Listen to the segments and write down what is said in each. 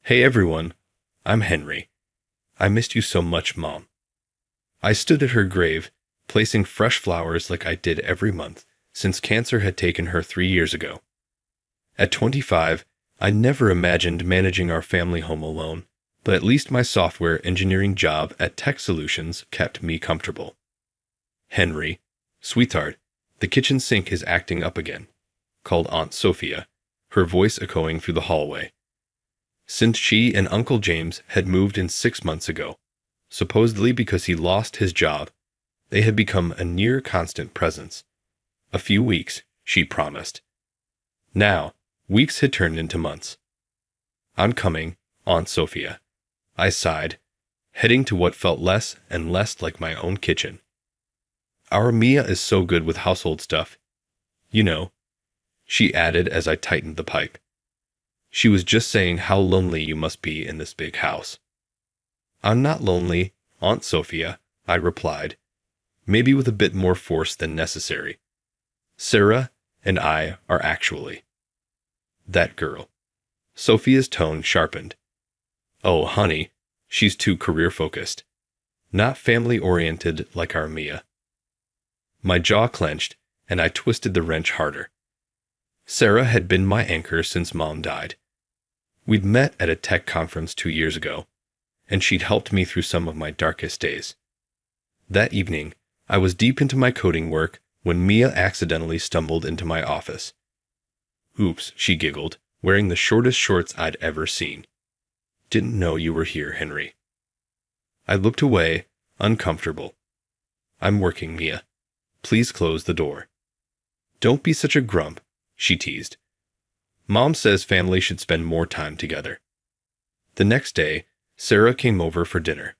Hey everyone, I'm Henry. I missed you so much, Mom. I stood at her grave, placing fresh flowers like I did every month since cancer had taken her 3 years ago. At 25, I never imagined managing our family home alone, but at least my software engineering job at Tech Solutions kept me comfortable. Henry, sweetheart, the kitchen sink is acting up again, called Aunt Sophia, her voice echoing through the hallway. Since she and Uncle James had moved in 6 months ago, supposedly because he lost his job, they had become a near constant presence. A few weeks, she promised. Now, weeks had turned into months. I'm coming, Aunt Sophia. I sighed, heading to what felt less and less like my own kitchen. Our Mia is so good with household stuff. You know, she added as I tightened the pipe. She was just saying how lonely you must be in this big house. I'm not lonely, Aunt Sophia, I replied, maybe with a bit more force than necessary. Sarah and I are actually. That girl. Sophia's tone sharpened. Oh, honey, she's too career-focused. Not family-oriented like our Mia. My jaw clenched, and I twisted the wrench harder. Sarah had been my anchor since Mom died. We'd met at a tech conference 2 years ago, and she'd helped me through some of my darkest days. That evening, I was deep into my coding work when Mia accidentally stumbled into my office. Oops, she giggled, wearing the shortest shorts I'd ever seen. Didn't know you were here, Henry. I looked away, uncomfortable. I'm working, Mia. Please close the door. Don't be such a grump, she teased. Mom says family should spend more time together. The next day, Sarah came over for dinner.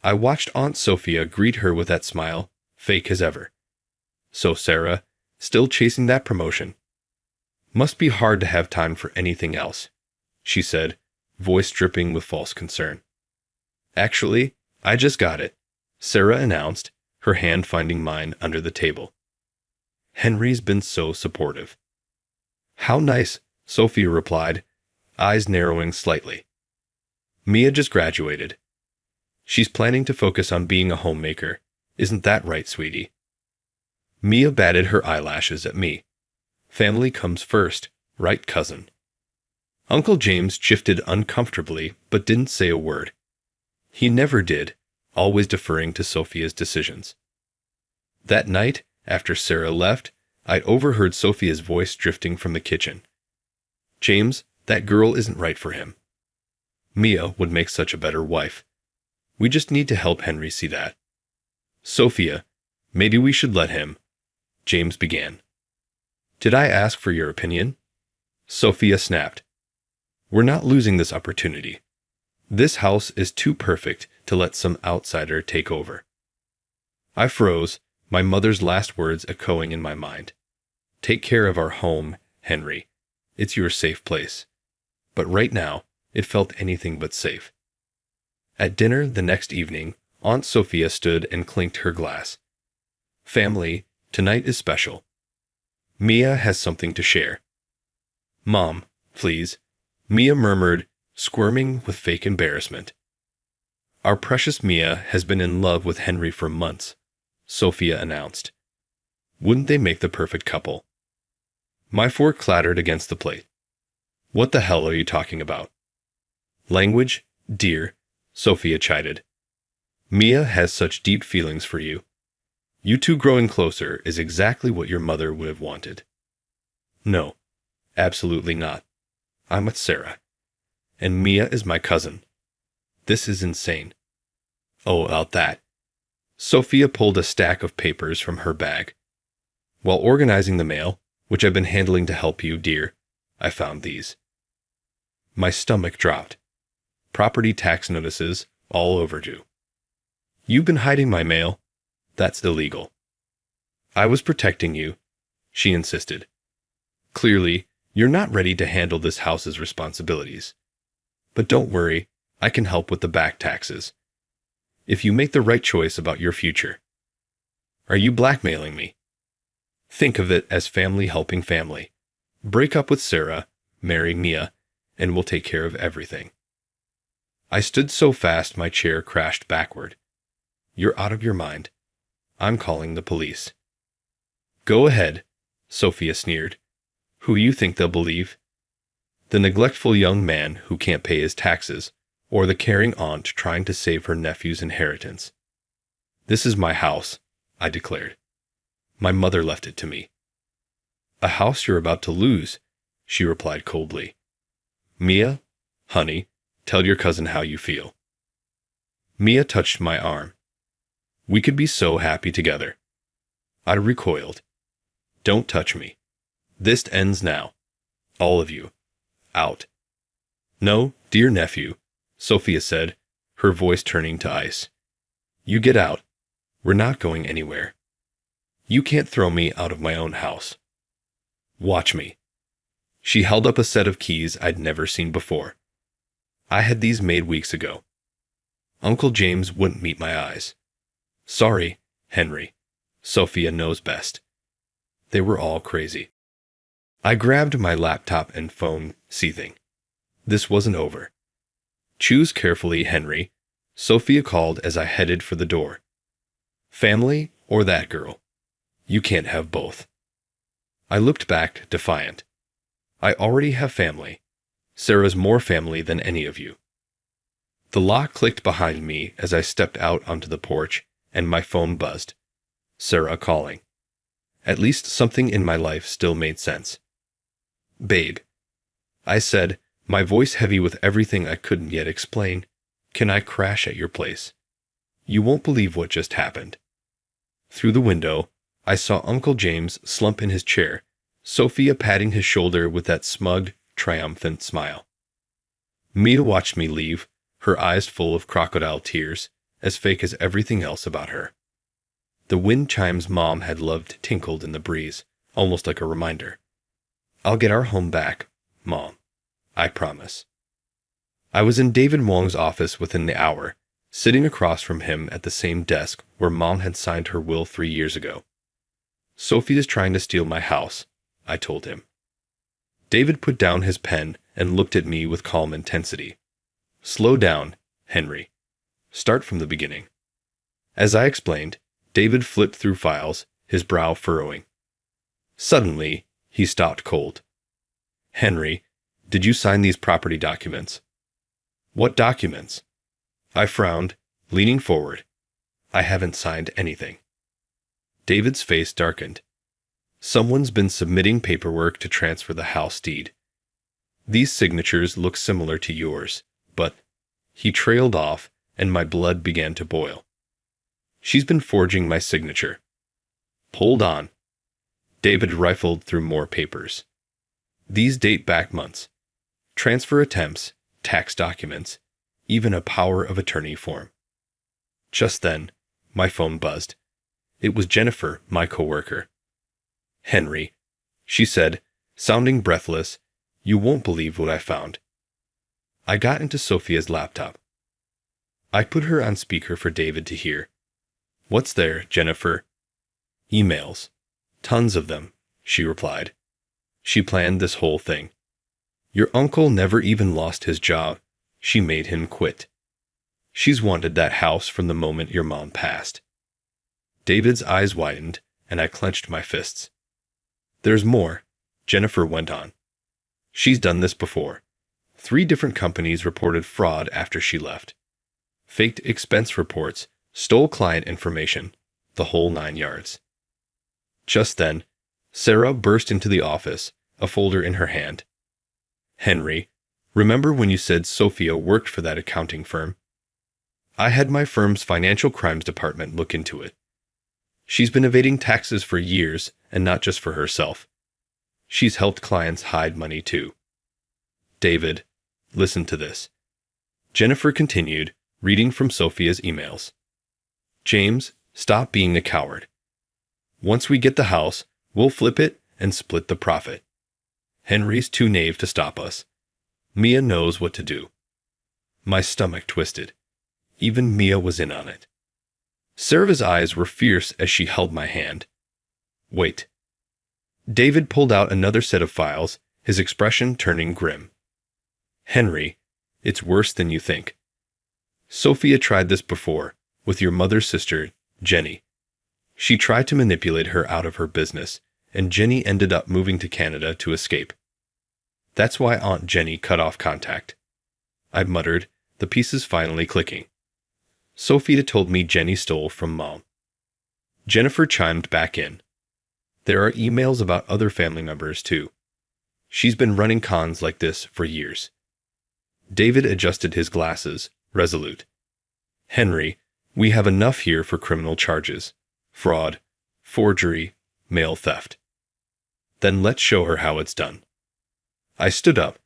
I watched Aunt Sophia greet her with that smile, fake as ever. So Sarah, still chasing that promotion. Must be hard to have time for anything else, she said, voice dripping with false concern. Actually, I just got it, Sarah announced, her hand finding mine under the table. Henry's been so supportive. How nice, Sophia replied, eyes narrowing slightly. Mia just graduated. She's planning to focus on being a homemaker. Isn't that right, sweetie? Mia batted her eyelashes at me. Family comes first, right, cousin? Uncle James shifted uncomfortably but didn't say a word. He never did, always deferring to Sophia's decisions. That night, after Sarah left, I'd overheard Sophia's voice drifting from the kitchen. James, that girl isn't right for him. Mia would make such a better wife. We just need to help Henry see that. Sophia, maybe we should let him. James began. Did I ask for your opinion? Sophia snapped. We're not losing this opportunity. This house is too perfect to let some outsider take over. I froze, my mother's last words echoing in my mind. Take care of our home, Henry. It's your safe place. But right now, it felt anything but safe. At dinner the next evening, Aunt Sophia stood and clinked her glass. Family, tonight is special. Mia has something to share. Mom, please, Mia murmured, squirming with fake embarrassment. Our precious Mia has been in love with Henry for months, Sophia announced. Wouldn't they make the perfect couple? My fork clattered against the plate. What the hell are you talking about? Language, dear, Sophia chided. Mia has such deep feelings for you. You two growing closer is exactly what your mother would have wanted. No, absolutely not. I'm with Sarah. And Mia is my cousin. This is insane. Oh, about that. Sophia pulled a stack of papers from her bag. While organizing the mail, which I've been handling to help you, dear, I found these. My stomach dropped. Property tax notices, all overdue. You've been hiding my mail. That's illegal. I was protecting you, she insisted. Clearly, you're not ready to handle this house's responsibilities. But don't worry, I can help with the back taxes. If you make the right choice about your future. Are you blackmailing me? Think of it as family helping family. Break up with Sarah, marry Mia, and we'll take care of everything. I stood so fast my chair crashed backward. You're out of your mind. I'm calling the police. Go ahead, Sophia sneered. Who you think they'll believe? The neglectful young man who can't pay his taxes, or the caring aunt trying to save her nephew's inheritance. This is my house, I declared. My mother left it to me. A house you're about to lose, she replied coldly. Mia, honey, tell your cousin how you feel. Mia touched my arm. We could be so happy together. I recoiled. Don't touch me. This ends now. All of you. Out. No, dear nephew, Sophia said, her voice turning to ice. You get out. We're not going anywhere. You can't throw me out of my own house. Watch me. She held up a set of keys I'd never seen before. I had these made weeks ago. Uncle James wouldn't meet my eyes. Sorry, Henry. Sophia knows best. They were all crazy. I grabbed my laptop and phone, seething. This wasn't over. Choose carefully, Henry, Sophia called as I headed for the door. Family or that girl? You can't have both. I looked back, defiant. I already have family. Sarah's more family than any of you. The lock clicked behind me as I stepped out onto the porch, and my phone buzzed. Sarah calling. At least something in my life still made sense. Babe, I said, my voice heavy with everything I couldn't yet explain. Can I crash at your place? You won't believe what just happened. Through the window, I saw Uncle James slump in his chair, Sophia patting his shoulder with that smug, triumphant smile. Mia watched me leave, her eyes full of crocodile tears, as fake as everything else about her. The wind chimes Mom had loved tinkled in the breeze, almost like a reminder. I'll get our home back, Mom. I promise. I was in David Wong's office within the hour, sitting across from him at the same desk where Mom had signed her will 3 years ago. Sophia's trying to steal my house, I told him. David put down his pen and looked at me with calm intensity. Slow down, Henry. Start from the beginning. As I explained, David flipped through files, his brow furrowing. Suddenly, he stopped cold. Henry, did you sign these property documents? What documents? I frowned, leaning forward. I haven't signed anything. David's face darkened. Someone's been submitting paperwork to transfer the house deed. These signatures look similar to yours, but... He trailed off, and my blood began to boil. She's been forging my signature. Hold on. David rifled through more papers. These date back months. Transfer attempts, tax documents, even a power of attorney form. Just then, my phone buzzed. It was Jennifer, my coworker. Henry, she said, sounding breathless, you won't believe what I found. I got into Sophia's laptop. I put her on speaker for David to hear. What's there, Jennifer? Emails. Tons of them, she replied. She planned this whole thing. Your uncle never even lost his job. She made him quit. She's wanted that house from the moment your mom passed. David's eyes widened, and I clenched my fists. There's more, Jennifer went on. She's done this before. 3 different companies reported fraud after she left. Faked expense reports, stole client information, the whole 9 yards. Just then, Sarah burst into the office, a folder in her hand. Henry, remember when you said Sophia worked for that accounting firm? I had my firm's financial crimes department look into it. She's been evading taxes for years, and not just for herself. She's helped clients hide money too. David, listen to this. Jennifer continued, reading from Sophia's emails. James, stop being a coward. Once we get the house, we'll flip it and split the profit. Henry's too knave to stop us. Mia knows what to do. My stomach twisted. Even Mia was in on it. Sarah's eyes were fierce as she held my hand. Wait. David pulled out another set of files, his expression turning grim. Henry, it's worse than you think. Sophia tried this before, with your mother's sister, Jenny. She tried to manipulate her out of her business, and Jenny ended up moving to Canada to escape. That's why Aunt Jenny cut off contact. I muttered, the pieces finally clicking. Sophia told me Jenny stole from Mom. Jennifer chimed back in. There are emails about other family members too. She's been running cons like this for years. David adjusted his glasses, resolute. Henry, we have enough here for criminal charges. Fraud, forgery, mail theft. Then let's show her how it's done. I stood up,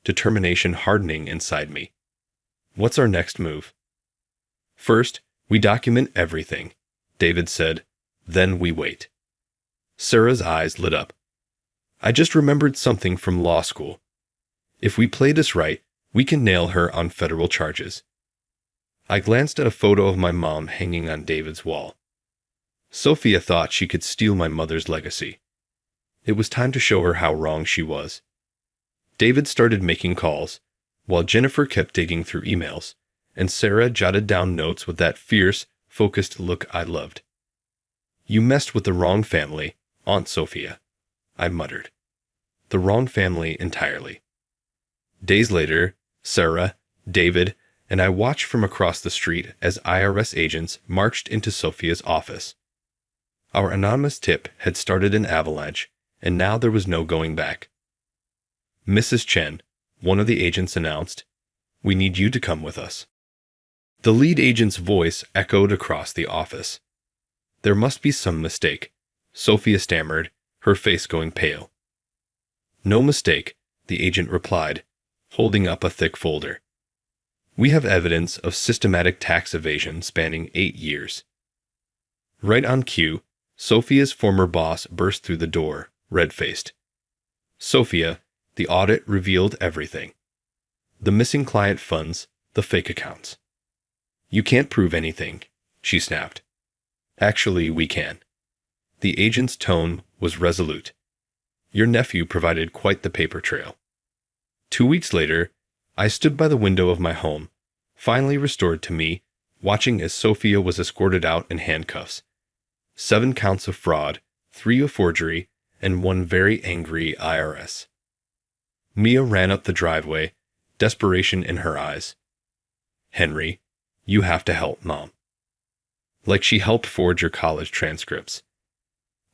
determination hardening inside me. What's our next move? First, we document everything, David said. Then we wait. Sarah's eyes lit up. I just remembered something from law school. If we play this right, we can nail her on federal charges. I glanced at a photo of my mom hanging on David's wall. Sophia thought she could steal my mother's legacy. It was time to show her how wrong she was. David started making calls, while Jennifer kept digging through emails, and Sarah jotted down notes with that fierce, focused look I loved. You messed with the wrong family, Aunt Sophia, I muttered. The wrong family entirely. Days later, Sarah, David, and I watched from across the street as IRS agents marched into Sophia's office. Our anonymous tip had started an avalanche, and now there was no going back. Mrs. Chen, one of the agents announced, we need you to come with us. The lead agent's voice echoed across the office. There must be some mistake, Sophia stammered, her face going pale. No mistake, the agent replied, holding up a thick folder. We have evidence of systematic tax evasion spanning 8 years. Right on cue, Sophia's former boss burst through the door, red-faced. Sophia, the audit revealed everything. The missing client funds, the fake accounts. You can't prove anything, she snapped. Actually, we can. The agent's tone was resolute. Your nephew provided quite the paper trail. 2 weeks later, I stood by the window of my home, finally restored to me, watching as Sophia was escorted out in handcuffs. 7 counts of fraud, 3 of forgery, and 1 very angry IRS. Mia ran up the driveway, desperation in her eyes. Henry, you have to help Mom. Like she helped forge your college transcripts.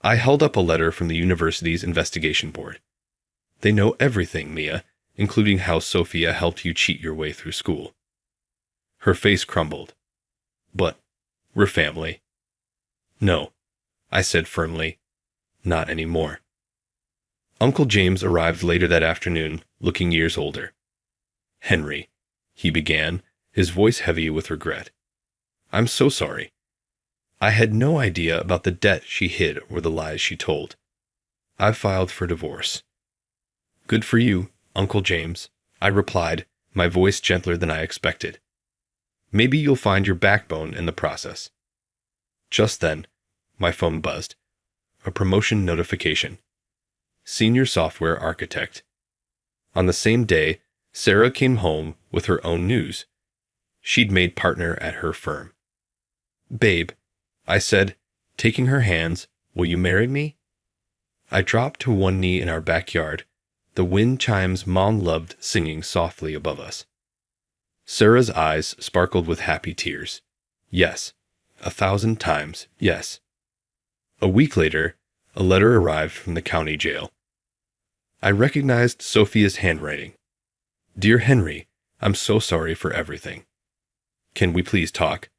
I held up a letter from the university's investigation board. They know everything, Mia, including how Sophia helped you cheat your way through school. Her face crumbled. But we're family. No, I said firmly. Not anymore. Uncle James arrived later that afternoon, looking years older. Henry, he began, his voice heavy with regret. I'm so sorry. I had no idea about the debt she hid or the lies she told. I filed for divorce. Good for you, Uncle James, I replied, my voice gentler than I expected. Maybe you'll find your backbone in the process. Just then, my phone buzzed. A promotion notification. Senior software architect. On the same day, Sarah came home with her own news. She'd made partner at her firm. Babe, I said, taking her hands, will you marry me? I dropped to one knee in our backyard, the wind chimes Mom loved singing softly above us. Sarah's eyes sparkled with happy tears. Yes, 1,000 times, yes. A week later, a letter arrived from the county jail. I recognized Sophia's handwriting. Dear Henry, I'm so sorry for everything. Can we please talk?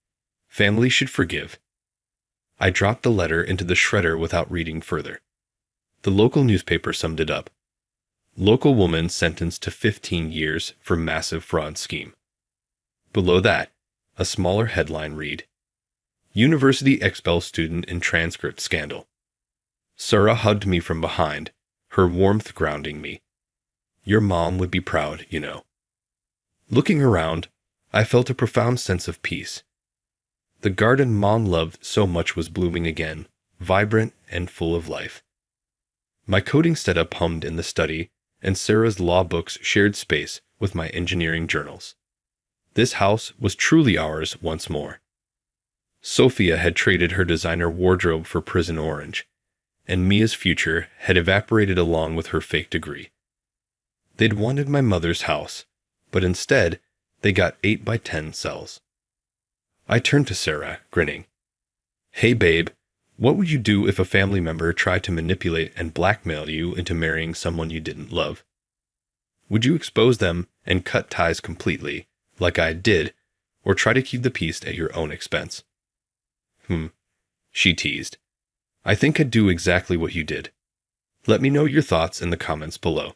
Family should forgive. I dropped the letter into the shredder without reading further. The local newspaper summed it up. Local woman sentenced to 15 years for massive fraud scheme. Below that, a smaller headline read, University expels student in transcript scandal. Sarah hugged me from behind, her warmth grounding me. Your mom would be proud, you know. Looking around, I felt a profound sense of peace. The garden Mom loved so much was blooming again, vibrant and full of life. My coding setup hummed in the study and Sarah's law books shared space with my engineering journals. This house was truly ours once more. Sophia had traded her designer wardrobe for prison orange, and Mia's future had evaporated along with her fake degree. They'd wanted my mother's house, but instead, they got 8 by 10 cells. I turned to Sarah, grinning. Hey babe, what would you do if a family member tried to manipulate and blackmail you into marrying someone you didn't love? Would you expose them and cut ties completely, like I did, or try to keep the peace at your own expense? She teased. I think I'd do exactly what you did. Let me know your thoughts in the comments below.